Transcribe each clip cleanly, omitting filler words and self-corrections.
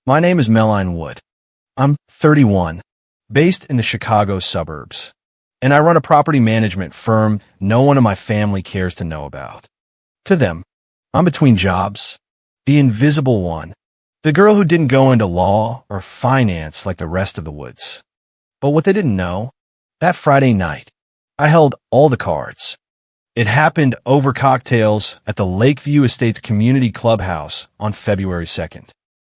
My name is Melline Wood. I'm 31, based in the Chicago suburbs, and I run a property management firm no one in my family cares to know about. To them, I'm between jobs, the invisible one, the girl who didn't go into law or finance like the rest of the Woods. But what they didn't know, that Friday night, I held all the cards. It happened over cocktails at the Lakeview Estates Community Clubhouse on February 2nd,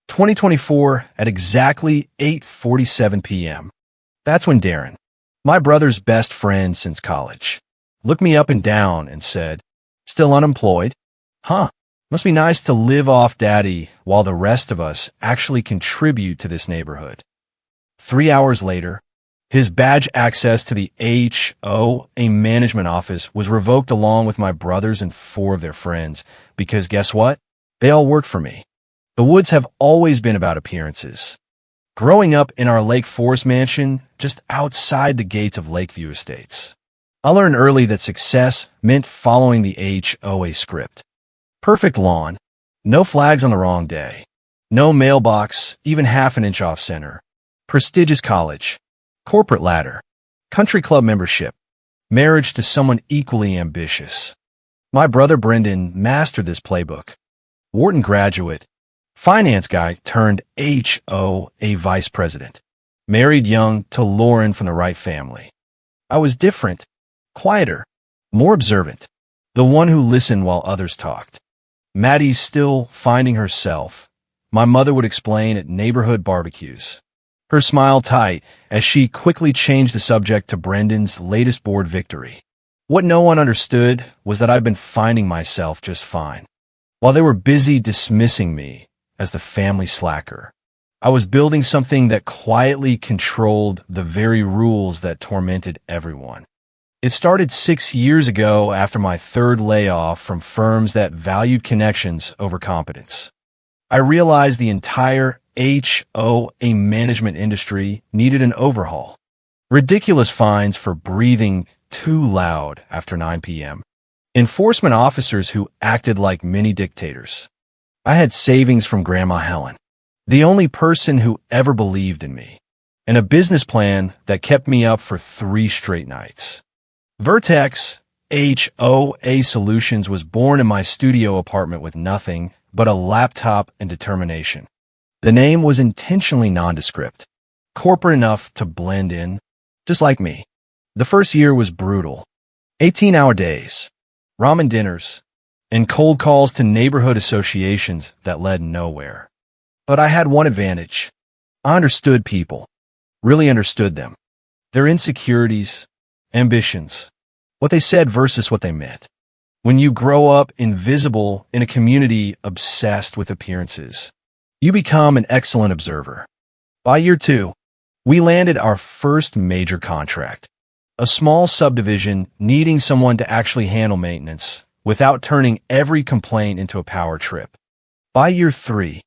2024 at exactly 8:47 p.m. That's when Darren, my brother's best friend since college, looked me up and down and said, "Still unemployed? Huh, must be nice to live off daddy while the rest of us actually contribute to this neighborhood." 3 hours later, his badge access to the HOA management office was revoked along with my brothers and 4 of their friends because guess what? They all worked for me. The Woods have always been about appearances. Growing up in our Lake Forest mansion just outside the gates of Lakeview Estates, I learned early that success meant following the HOA script. Perfect lawn, no flags on the wrong day, no mailbox, even half an inch off center, prestigious college, corporate ladder, country club membership, marriage to someone equally ambitious. My brother Brendan mastered this playbook. Wharton graduate, finance guy turned HOA vice president, married young to Lauren from the right family. I was different, quieter, more observant, the one who listened while others talked. Maddie's still finding herself, my mother would explain at neighborhood barbecues. Her smile tight as she quickly changed the subject to Brendan's latest board victory. What no one understood was that I've been finding myself just fine. While they were busy dismissing me as the family slacker, I was building something that quietly controlled the very rules that tormented everyone. It started 6 years ago after my 3rd layoff from firms that valued connections over competence. I realized the entire HOA management industry needed an overhaul. Ridiculous fines for breathing too loud after 9 p.m. Enforcement officers who acted like mini dictators. I had savings from Grandma Helen, the only person who ever believed in me, and a business plan that kept me up for 3 straight nights. Vertex HOA Solutions was born in my studio apartment with nothing but a laptop and determination. The name was intentionally nondescript, corporate enough to blend in, just like me. The first year was brutal. 18-hour days, ramen dinners, and cold calls to neighborhood associations that led nowhere. But I had one advantage. I understood people, really understood them, their insecurities, ambitions, what they said versus what they meant. When you grow up invisible in a community obsessed with appearances, you become an excellent observer. By year 2, we landed our first major contract, a small subdivision needing someone to actually handle maintenance without turning every complaint into a power trip. By year 3,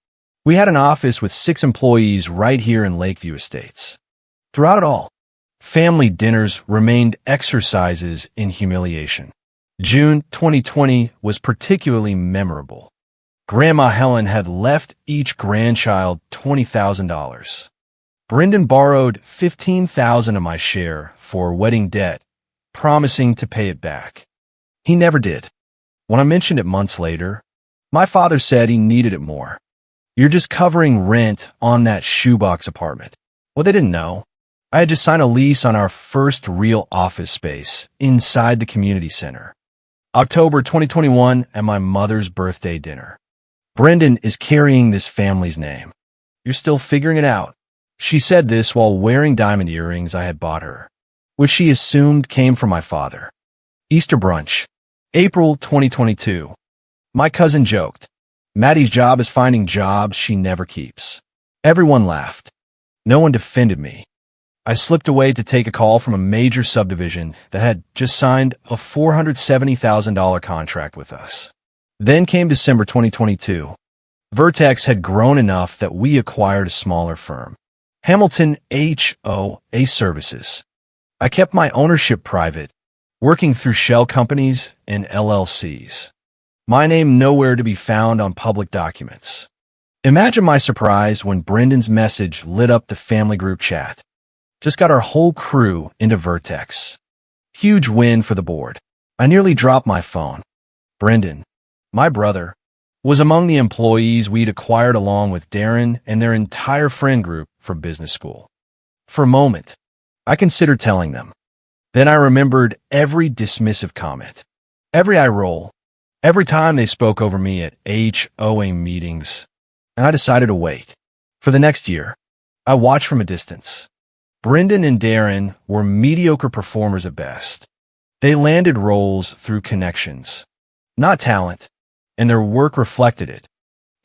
we had an office with 6 employees right here in Lakeview Estates. Throughout it all, family dinners remained exercises in humiliation. June 2020 was particularly memorable. Grandma Helen had left each grandchild $20,000. Brendan borrowed $15,000 of my share for wedding debt, promising to pay it back. He never did. When I mentioned it months later, my father said he needed it more. "You're just covering rent on that shoebox apartment." Well, they didn't know. I had just signed a lease on our first real office space inside the community center. October 2021 at my mother's birthday dinner. Brendan is carrying this family's name. "You're still figuring it out." She said this while wearing diamond earrings I had bought her, which she assumed came from my father. Easter brunch, April 2022. My cousin joked, "Maddie's job is finding jobs she never keeps." Everyone laughed. No one defended me. I slipped away to take a call from a major subdivision that had just signed a $470,000 contract with us. Then came December 2022. Vertex had grown enough that we acquired a smaller firm, Hamilton HOA Services. I kept my ownership private, working through shell companies and LLCs. My name nowhere to be found on public documents. Imagine my surprise when Brendan's message lit up the family group chat. Just got our whole crew into Vertex. Huge win for the board. I nearly dropped my phone. Brendan, my brother, was among the employees we'd acquired along with Darren and their entire friend group from business school. For a moment, I considered telling them. Then I remembered every dismissive comment, every eye roll, every time they spoke over me at HOA meetings, and I decided to wait. For the next year, I watched from a distance. Brendan and Darren were mediocre performers at best. They landed roles through connections, not talent, and their work reflected it.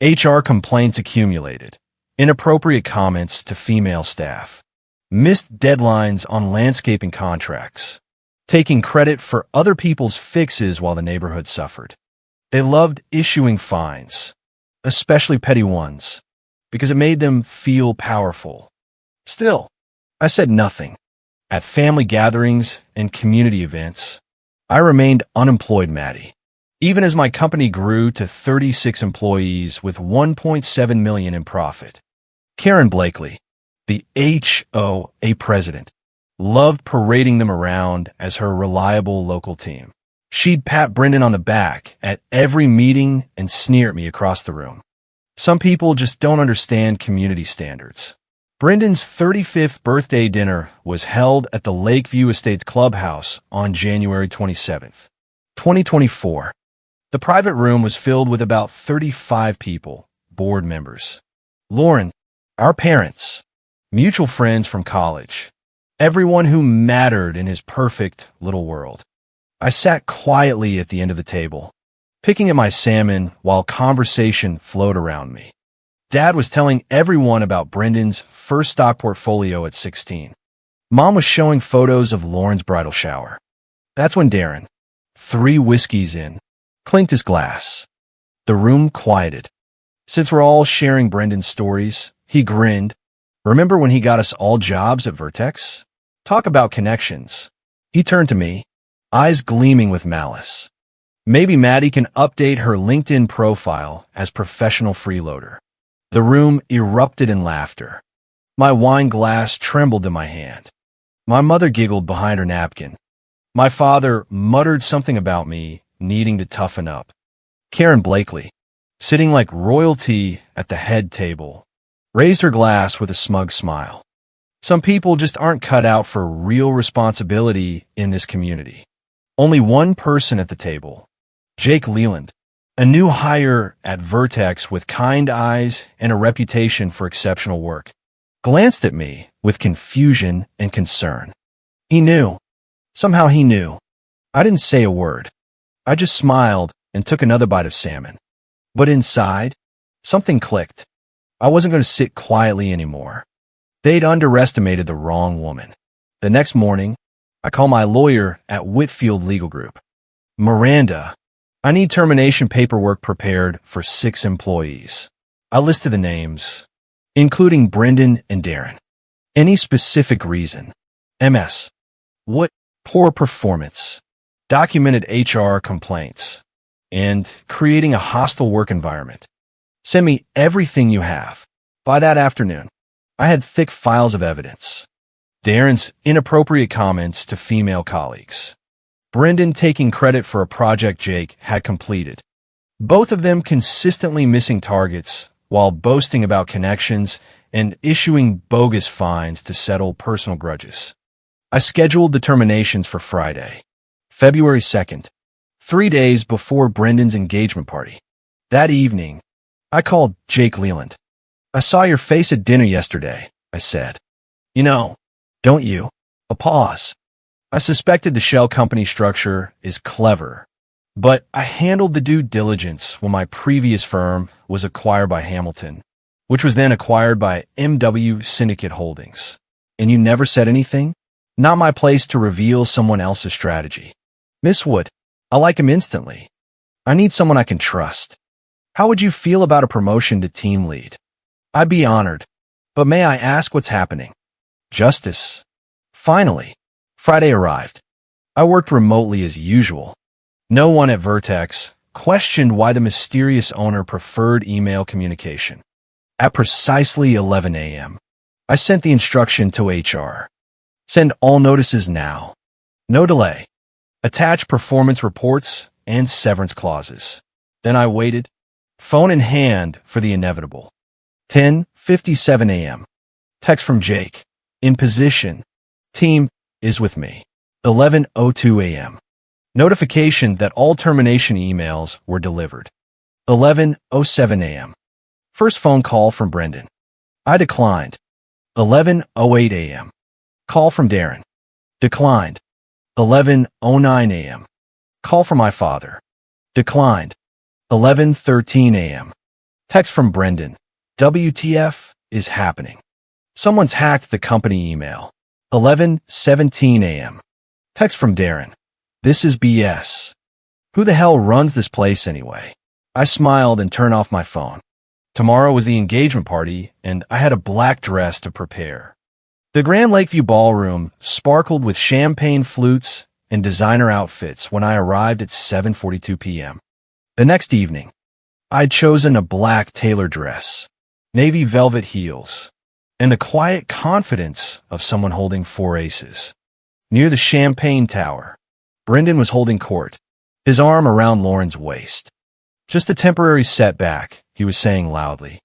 HR complaints accumulated, inappropriate comments to female staff, missed deadlines on landscaping contracts, taking credit for other people's fixes while the neighborhood suffered. They loved issuing fines, especially petty ones, because it made them feel powerful. Still, I said nothing. At family gatherings and community events, I remained unemployed, Maddie. Even as my company grew to 36 employees with $1.7 million in profit. Karen Blakely, the HOA president, loved parading them around as her reliable local team. She'd pat Brendan on the back at every meeting and sneer at me across the room. Some people just don't understand community standards. Brendan's 35th birthday dinner was held at the Lakeview Estates Clubhouse on January 27th, 2024. The private room was filled with about 35 people, board members. Lauren, our parents, mutual friends from college, everyone who mattered in his perfect little world. I sat quietly at the end of the table, picking at my salmon while conversation flowed around me. Dad was telling everyone about Brendan's first stock portfolio at 16. Mom was showing photos of Lauren's bridal shower. That's when Darren, 3 whiskeys in, clinked his glass. The room quieted. Since we're all sharing Brendan's stories, he grinned. Remember when he got us all jobs at Vertex? Talk about connections. He turned to me, eyes gleaming with malice. Maybe Maddie can update her LinkedIn profile as professional freeloader. The room erupted in laughter. My wine glass trembled in my hand. My mother giggled behind her napkin. My father muttered something about me needing to toughen up. Karen Blakely, sitting like royalty at the head table, raised her glass with a smug smile. Some people just aren't cut out for real responsibility in this community. Only one person at the table, Jake Leland, a new hire at Vertex with kind eyes and a reputation for exceptional work, glanced at me with confusion and concern. He knew. Somehow he knew. I didn't say a word. I just smiled and took another bite of salmon. But inside, something clicked. I wasn't going to sit quietly anymore. They'd underestimated the wrong woman. The next morning, I called my lawyer at Whitfield Legal Group. Miranda, I need termination paperwork prepared for 6 employees. I listed the names, including Brendan and Darren. Any specific reason? MS. What? Poor performance. Documented HR complaints, and creating a hostile work environment. Send me everything you have. By that afternoon, I had thick files of evidence. Darren's inappropriate comments to female colleagues. Brendan taking credit for a project Jake had completed. Both of them consistently missing targets while boasting about connections and issuing bogus fines to settle personal grudges. I scheduled the terminations for Friday, February 2nd, 3 days before Brendan's engagement party. That evening, I called Jake Leland. I saw your face at dinner yesterday, I said. You know, don't you? A pause. I suspected the shell company structure is clever, but I handled the due diligence when my previous firm was acquired by Hamilton, which was then acquired by MW Syndicate Holdings. And you never said anything? Not my place to reveal someone else's strategy. Miss Wood, I like him instantly. I need someone I can trust. How would you feel about a promotion to team lead? I'd be honored, but may I ask what's happening? Justice. Finally, Friday arrived. I worked remotely as usual. No one at Vertex questioned why the mysterious owner preferred email communication. At precisely 11 a.m., I sent the instruction to HR. Send all notices now. No delay. Attach performance reports and severance clauses. Then I waited, phone in hand, for the inevitable. 10:57 a.m. Text from Jake. In position. Team is with me. 11:02 a.m. Notification that all termination emails were delivered. 11:07 a.m. First phone call from Brendan. I declined. 11:08 a.m. Call from Darren. Declined. 11:09 a.m. Call from my father. Declined. 11:13 a.m. Text from Brendan. WTF is happening. Someone's hacked the company email. 11:17 a.m. Text from Darren. This is BS. Who the hell runs this place anyway? I smiled and turned off my phone. Tomorrow was the engagement party, and I had a black dress to prepare. The Grand Lakeview Ballroom sparkled with champagne flutes and designer outfits when I arrived at 7:42 p.m. The next evening, I'd chosen a black tailored dress, navy velvet heels, and the quiet confidence of someone holding 4 aces. Near the champagne tower, Brendan was holding court, his arm around Lauren's waist. Just a temporary setback, he was saying loudly.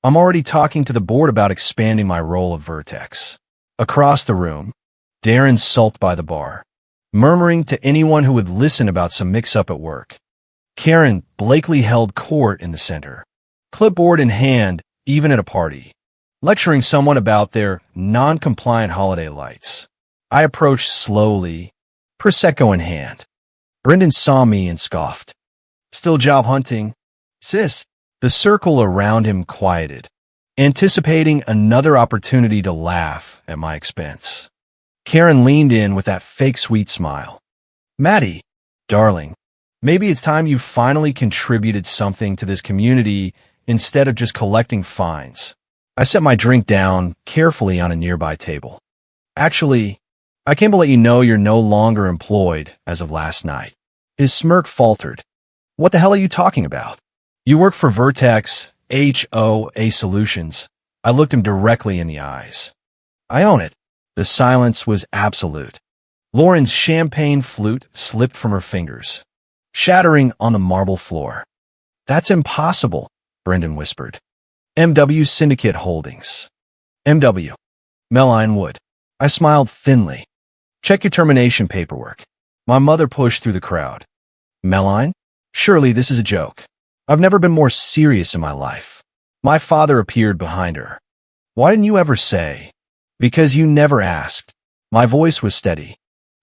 I'm already talking to the board about expanding my role of Vertex. Across the room, Darren sulked by the bar, murmuring to anyone who would listen about some mix-up at work. Karen Blakely held court in the center, clipboard in hand, even at a party, lecturing someone about their non-compliant holiday lights. I approached slowly, Prosecco in hand. Brendan saw me and scoffed. Still job hunting? Sis. The circle around him quieted, anticipating another opportunity to laugh at my expense. Karen leaned in with that fake sweet smile. Maddie, darling, maybe it's time you finally contributed something to this community instead of just collecting fines. I set my drink down carefully on a nearby table. Actually, I came to let you know you're no longer employed as of last night. His smirk faltered. What the hell are you talking about? You work for Vertex HOA Solutions. I looked him directly in the eyes. I own it. The silence was absolute. Lauren's champagne flute slipped from her fingers, shattering on the marble floor. That's impossible, Brendan whispered. MW Syndicate Holdings. MW. Melline Wood. I smiled thinly. Check your termination paperwork. My mother pushed through the crowd. Melline? Surely this is a joke. I've never been more serious in my life. My father appeared behind her. Why didn't you ever say? Because you never asked. My voice was steady,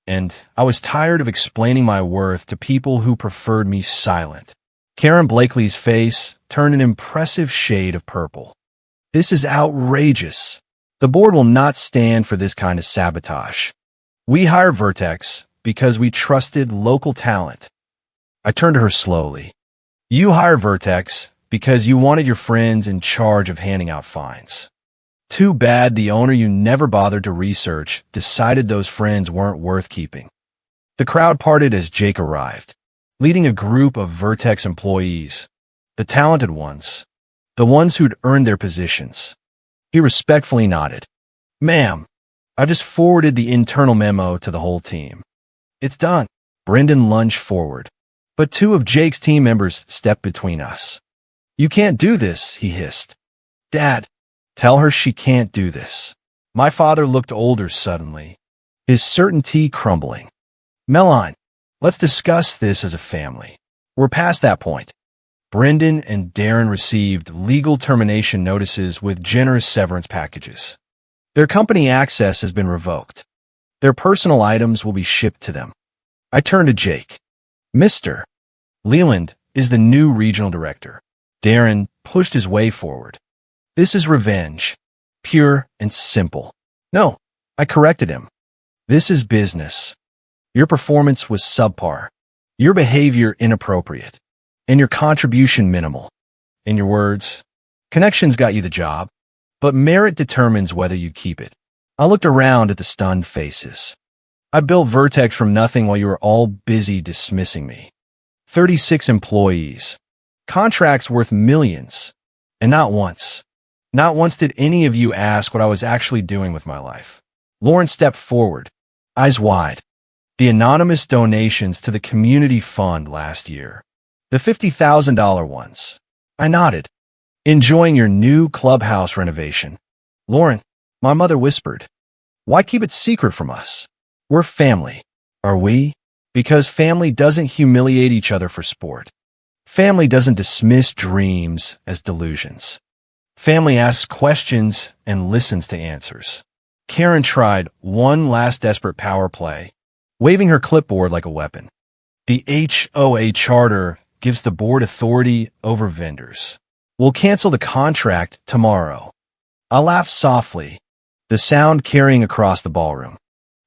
and I was tired of explaining my worth to people who preferred me silent. Karen Blakely's face turned an impressive shade of purple. This is outrageous. The board will not stand for this kind of sabotage. We hired Vertex because we trusted local talent. I turned to her slowly. You hired Vertex because you wanted your friends in charge of handing out fines. Too bad the owner you never bothered to research decided those friends weren't worth keeping. The crowd parted as Jake arrived, leading a group of Vertex employees, the talented ones, the ones who'd earned their positions. He respectfully nodded. Ma'am, I just forwarded the internal memo to the whole team. It's done. Brendan lunged forward, but 2 of Jake's team members stepped between us. You can't do this, he hissed. Dad, tell her she can't do this. My father looked older suddenly, his certainty crumbling. Melline, let's discuss this as a family. We're past that point. Brendan and Darren received legal termination notices with generous severance packages. Their company access has been revoked. Their personal items will be shipped to them. I turned to Jake. Mr. Leland is the new regional director. Darren pushed his way forward. This is revenge, pure and simple. No, I corrected him. This is business. Your performance was subpar, your behavior inappropriate, and your contribution minimal. In your words, connections got you the job, but merit determines whether you keep it. I looked around at the stunned faces. I built Vertex from nothing while you were all busy dismissing me. 36 employees, contracts worth millions, and not once, Not once did any of you ask what I was actually doing with my life. Lauren stepped forward, eyes wide. The anonymous donations to the community fund last year. The $50,000 ones. I nodded. Enjoying your new clubhouse renovation. Lauren, my mother whispered. Why keep it secret from us? We're family. Are we? Because family doesn't humiliate each other for sport. Family doesn't dismiss dreams as delusions. Family asks questions and listens to answers. Karen tried one last desperate power play, waving her clipboard like a weapon. The HOA charter gives the board authority over vendors. We'll cancel the contract tomorrow. I laughed softly, the sound carrying across the ballroom.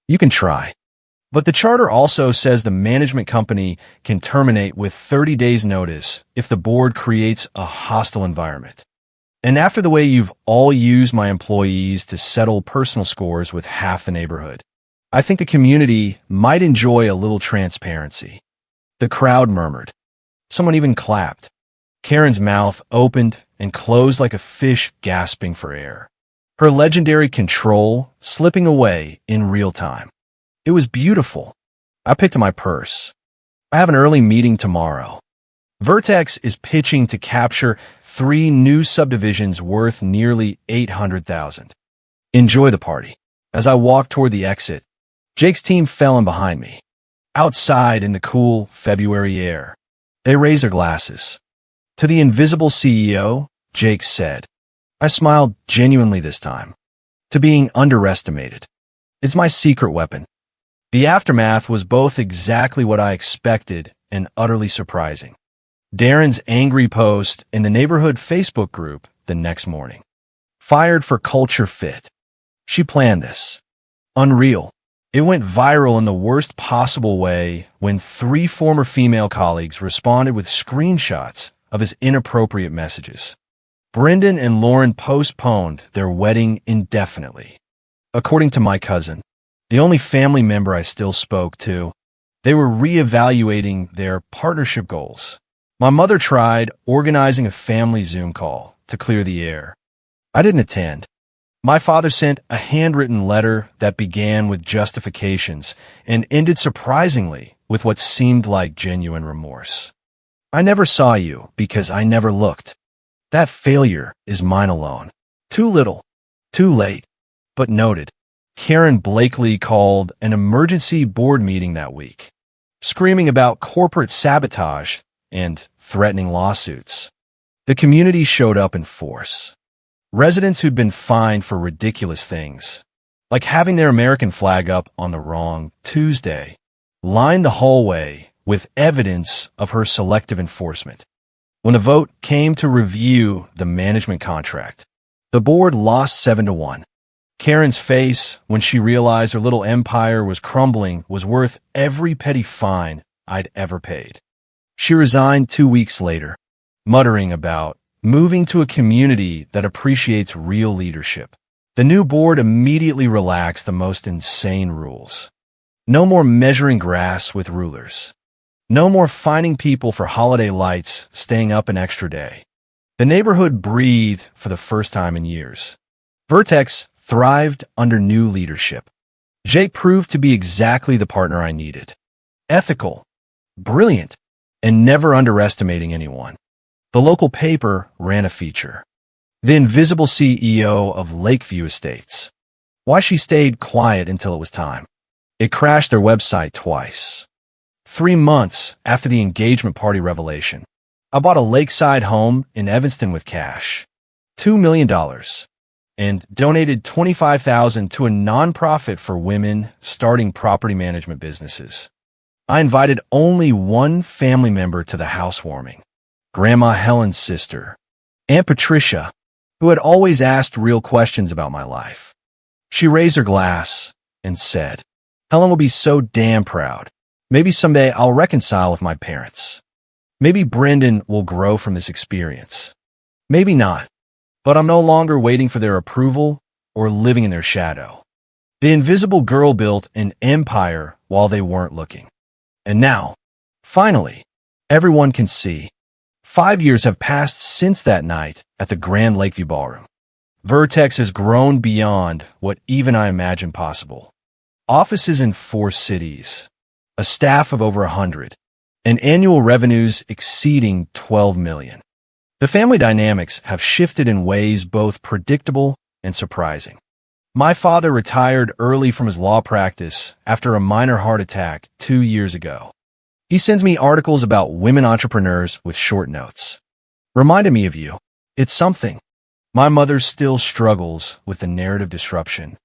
You can try. But the charter also says the management company can terminate with 30 days notice if the board creates a hostile environment. And after the way you've all used my employees to settle personal scores with half the neighborhood, I think the community might enjoy a little transparency. The crowd murmured. Someone even clapped. Karen's mouth opened and closed like a fish gasping for air. Her legendary control slipping away in real time. It was beautiful. I picked my purse. I have an early meeting tomorrow. Vertex is pitching to capture 3 new subdivisions worth nearly $800,000. Enjoy the party. As I walked toward the exit, Jake's team fell in behind me. Outside in the cool February air, they raised their glasses. To the invisible CEO, Jake said. I smiled genuinely this time. To being underestimated. It's my secret weapon. The aftermath was both exactly what I expected and utterly surprising. Darren's angry post in the neighborhood Facebook group the next morning. Fired for culture fit. She planned this. Unreal. It went viral in the worst possible way when 3 former female colleagues responded with screenshots of his inappropriate messages. Brendan and Lauren postponed their wedding indefinitely. According to my cousin, the only family member I still spoke to, they were reevaluating their partnership goals. My mother tried organizing a family Zoom call to clear the air. I didn't attend. My father sent a handwritten letter that began with justifications and ended surprisingly with what seemed like genuine remorse. I never saw you because I never looked. That failure is mine alone. Too little, too late, but noted. Karen Blakely called an emergency board meeting that week, screaming about corporate sabotage and threatening lawsuits. The community showed up in force. Residents who'd been fined for ridiculous things, like having their American flag up on the wrong Tuesday, lined the hallway with evidence of her selective enforcement. When the vote came to review the management contract, the board lost 7-1. Karen's face, when she realized her little empire was crumbling, was worth every petty fine I'd ever paid. She resigned 2 weeks later, muttering about moving to a community that appreciates real leadership. The new board immediately relaxed the most insane rules. No more measuring grass with rulers. No more fining people for holiday lights staying up an extra day. The neighborhood breathed for the first time in years. Vertex thrived under new leadership. Jake proved to be exactly the partner I needed. Ethical, brilliant, and never underestimating anyone. The local paper ran a feature. The invisible CEO of Lakeview Estates. Why she stayed quiet until it was time. It crashed their website twice. 3 months after the engagement party revelation, I bought a lakeside home in Evanston with cash, $2 million, and donated $25,000 to a nonprofit for women starting property management businesses. I invited only one family member to the housewarming, Grandma Helen's sister, Aunt Patricia, who had always asked real questions about my life. She raised her glass and said, Helen will be so damn proud. Maybe someday I'll reconcile with my parents. Maybe Brendan will grow from this experience. Maybe not, but I'm no longer waiting for their approval or living in their shadow. The invisible girl built an empire while they weren't looking. And now, finally, everyone can see. 5 years have passed since that night at the Grand Lakeview Ballroom. Vertex has grown beyond what even I imagined possible. Offices in 4 cities, a staff of over 100, and annual revenues exceeding $12 million. The family dynamics have shifted in ways both predictable and surprising. My father retired early from his law practice after a minor heart attack 2 years ago. He sends me articles about women entrepreneurs with short notes. Reminded me of you. It's something. My mother still struggles with the narrative disruption.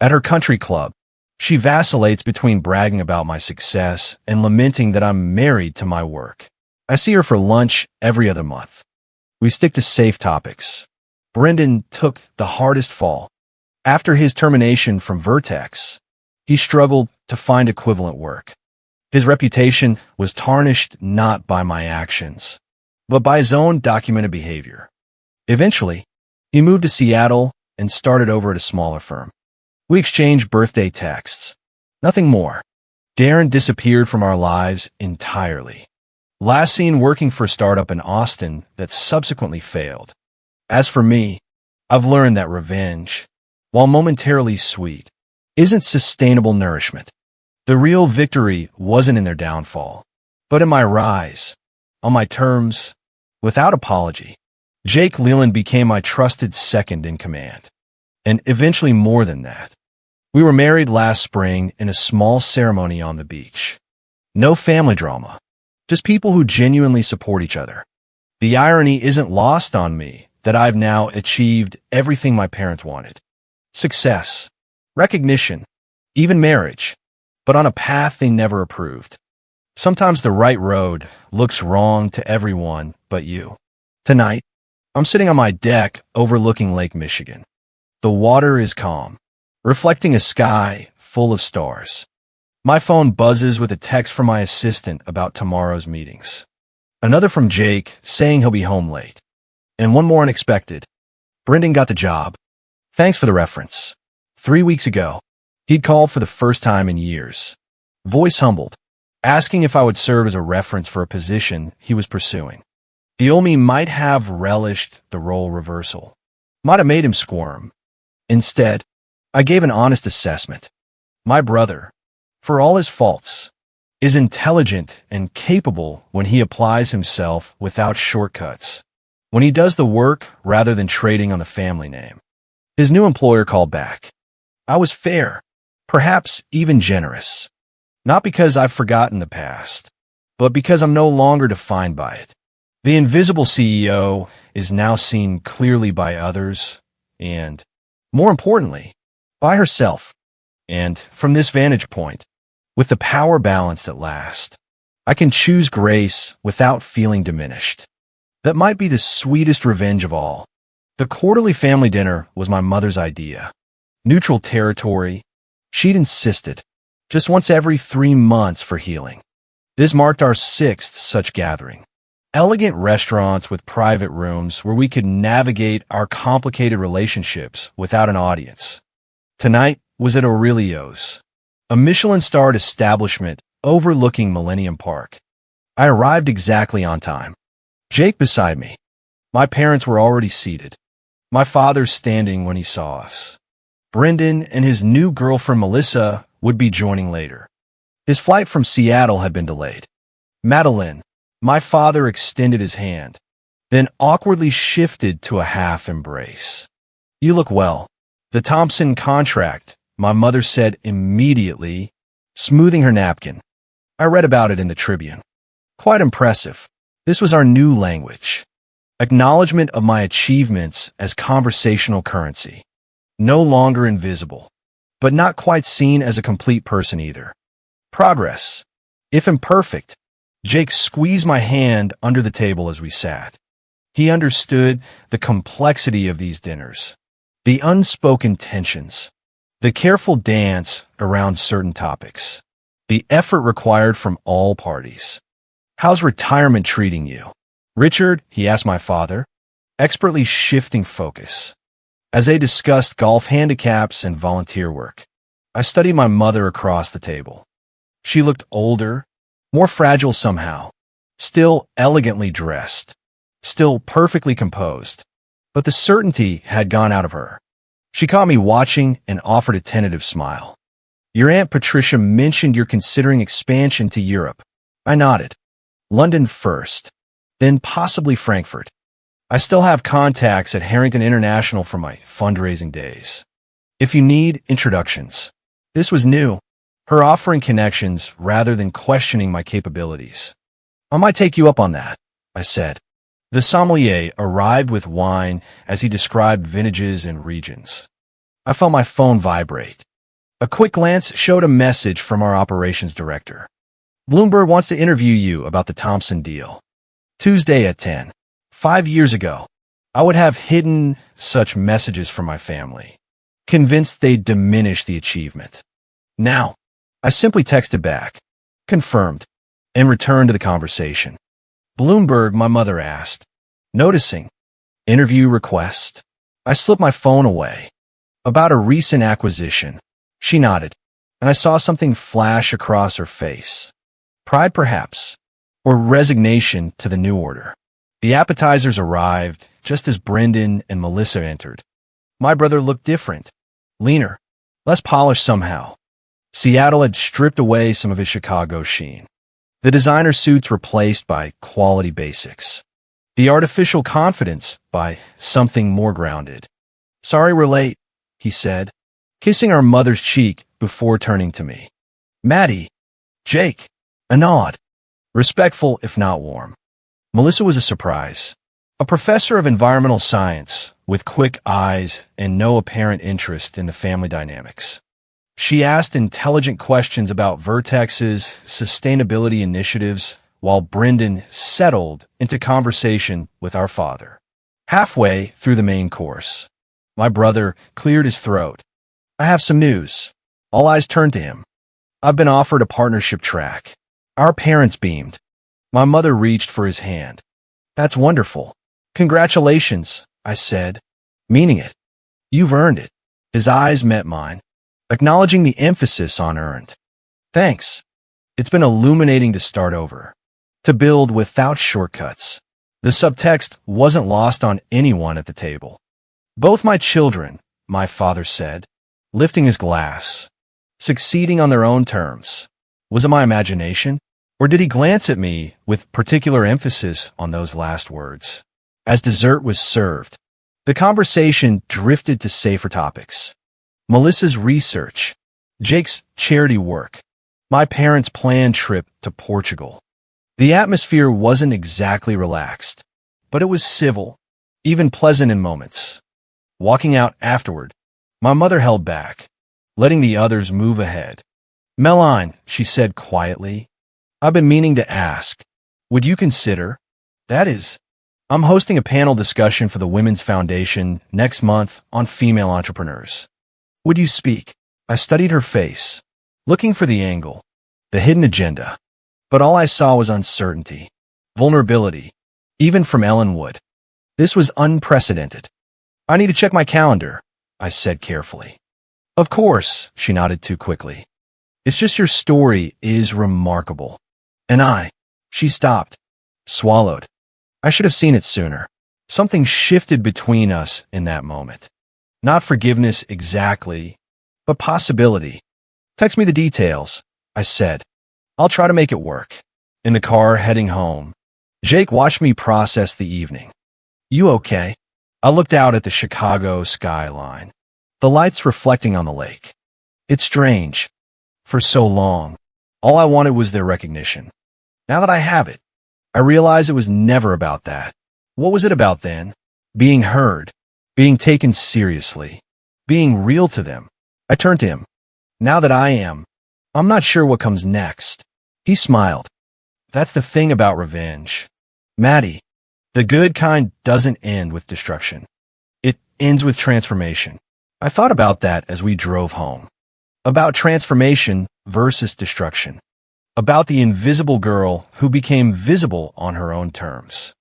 At her country club, she vacillates between bragging about my success and lamenting that I'm married to my work. I see her for lunch every other month. We stick to safe topics. Brendan took the hardest fall. After his termination from Vertex, he struggled to find equivalent work. His reputation was tarnished not by my actions, but by his own documented behavior. Eventually, he moved to Seattle and started over at a smaller firm. We exchanged birthday texts. Nothing more. Darren disappeared from our lives entirely. Last seen working for a startup in Austin that subsequently failed. As for me, I've learned that revenge, while momentarily sweet, isn't sustainable nourishment. The real victory wasn't in their downfall, but in my rise, on my terms, without apology. Jake Leland became my trusted second in command, and eventually more than that. We were married last spring in a small ceremony on the beach. No family drama, just people who genuinely support each other. The irony isn't lost on me that I've now achieved everything my parents wanted. Success, recognition, even marriage, but on a path they never approved. Sometimes the right road looks wrong to everyone but you. Tonight, I'm sitting on my deck overlooking Lake Michigan. The water is calm, reflecting a sky full of stars. My phone buzzes with a text from my assistant about tomorrow's meetings. Another from Jake saying he'll be home late. And one more unexpected. Brendan got the job. Thanks for the reference. 3 weeks ago, he'd called for the first time in years. Voice humbled, asking if I would serve as a reference for a position he was pursuing. The old me might have relished the role reversal. Might have made him squirm. Instead, I gave an honest assessment. My brother, for all his faults, is intelligent and capable when he applies himself without shortcuts, when he does the work rather than trading on the family name. His new employer called back. I was fair, perhaps even generous. Not because I've forgotten the past, but because I'm no longer defined by it. The invisible CEO is now seen clearly by others and, more importantly, by herself. And from this vantage point, with the power balanced at last, I can choose grace without feeling diminished. That might be the sweetest revenge of all. The quarterly family dinner was my mother's idea. Neutral territory, she'd insisted, just once every 3 months for healing. This marked our 6th such gathering. Elegant restaurants with private rooms where we could navigate our complicated relationships without an audience. Tonight was at Aurelio's, a Michelin-starred establishment overlooking Millennium Park. I arrived exactly on time. Jake beside me. My parents were already seated. My father standing when he saw us. Brendan and his new girlfriend Melissa would be joining later. His flight from Seattle had been delayed. Madeline, my father extended his hand, then awkwardly shifted to a half embrace. You look well. The Thompson contract, my mother said immediately, smoothing her napkin. I read about it in the Tribune. Quite impressive. This was our new language. Acknowledgement of my achievements as conversational currency. No longer invisible, but not quite seen as a complete person either. Progress, if imperfect. Jake squeezed my hand under the table as we sat. He understood the complexity of these dinners, the unspoken tensions, the careful dance around certain topics, the effort required from all parties. How's retirement treating you? Richard, he asked my father, expertly shifting focus. As they discussed golf handicaps and volunteer work, I studied my mother across the table. She looked older, more fragile somehow, still elegantly dressed, still perfectly composed. but the certainty had gone out of her. She caught me watching and offered a tentative smile. Your Aunt Patricia mentioned you're considering expansion to Europe. I nodded. London first, then possibly Frankfurt. I still have contacts at Harrington International from my fundraising days. If you need introductions. This was new, her offering connections rather than questioning my capabilities. I might take you up on that, I said. The sommelier arrived with wine as he described vintages and regions. I felt my phone vibrate. A quick glance showed a message from our operations director. Bloomberg wants to interview you about the Thompson deal. Tuesday at 10. 5 years ago, I would have hidden such messages from my family, convinced they'd diminish the achievement. Now, I simply texted back, confirmed, and returned to the conversation. Bloomberg, my mother asked. Noticing. Interview request. I slipped my phone away. About a recent acquisition. She nodded, and I saw something flash across her face. Pride, perhaps, or resignation to the new order. The appetizers arrived just as Brendan and Melissa entered. My brother looked different, leaner, less polished somehow. Seattle had stripped away some of his Chicago sheen. The designer suits replaced by quality basics. The artificial confidence by something more grounded. Sorry we're late, he said, kissing our mother's cheek before turning to me. Maddie, Jake, a nod. Respectful if not warm. Melissa was a surprise. A professor of environmental science with quick eyes and no apparent interest in the family dynamics. She asked intelligent questions about Vertex's sustainability initiatives while Brendan settled into conversation with our father. Halfway through the main course, my brother cleared his throat. I have some news. All eyes turned to him. I've been offered a partnership track. Our parents beamed. My mother reached for his hand. That's wonderful. Congratulations, I said, meaning it. You've earned it. His eyes met mine, acknowledging the emphasis on earned. Thanks. It's been illuminating to start over, to build without shortcuts. The subtext wasn't lost on anyone at the table. Both my children, my father said, lifting his glass, succeeding on their own terms. Was it my imagination? Or did he glance at me with particular emphasis on those last words? As dessert was served, the conversation drifted to safer topics. Melissa's research, Jake's charity work, my parents' planned trip to Portugal. The atmosphere wasn't exactly relaxed, but it was civil, even pleasant in moments. Walking out afterward, my mother held back, letting the others move ahead. Meline, she said quietly, I've been meaning to ask, would you consider? That is, I'm hosting a panel discussion for the Women's Foundation next month on female entrepreneurs. Would you speak? I studied her face, looking for the angle, the hidden agenda. But all I saw was uncertainty, vulnerability, even from Ellen Wood. This was unprecedented. I need to check my calendar, I said carefully. Of course, she nodded too quickly. It's just your story is remarkable. And she stopped, swallowed. I should have seen it sooner. Something shifted between us in that moment. Not forgiveness exactly, but possibility. Text me the details, I said. I'll try to make it work. In the car heading home, Jake watched me process the evening. You okay? I looked out at the Chicago skyline, the lights reflecting on the lake. It's strange. For so long, all I wanted was their recognition. Now that I have it, I realize it was never about that. What was it about then? Being heard, being taken seriously, being real to them. I turned to him. Now that I am, I'm not sure what comes next. He smiled. That's the thing about revenge. Maddie, the good kind doesn't end with destruction. It ends with transformation. I thought about that as we drove home. About transformation versus destruction. About the invisible girl who became visible on her own terms.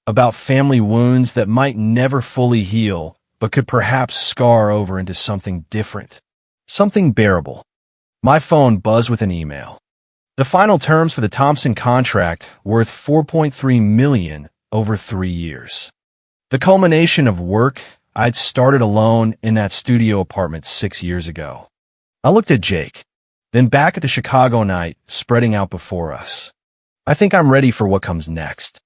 About family wounds that might never fully heal, but could perhaps scar over into something different. Something bearable. My phone buzzed with an email. The final terms for the Thompson contract worth $4.3 million over 3 years. The culmination of work I'd started alone in that studio apartment 6 years ago. I looked at Jake, then back at the Chicago night spreading out before us. I think I'm ready for what comes next.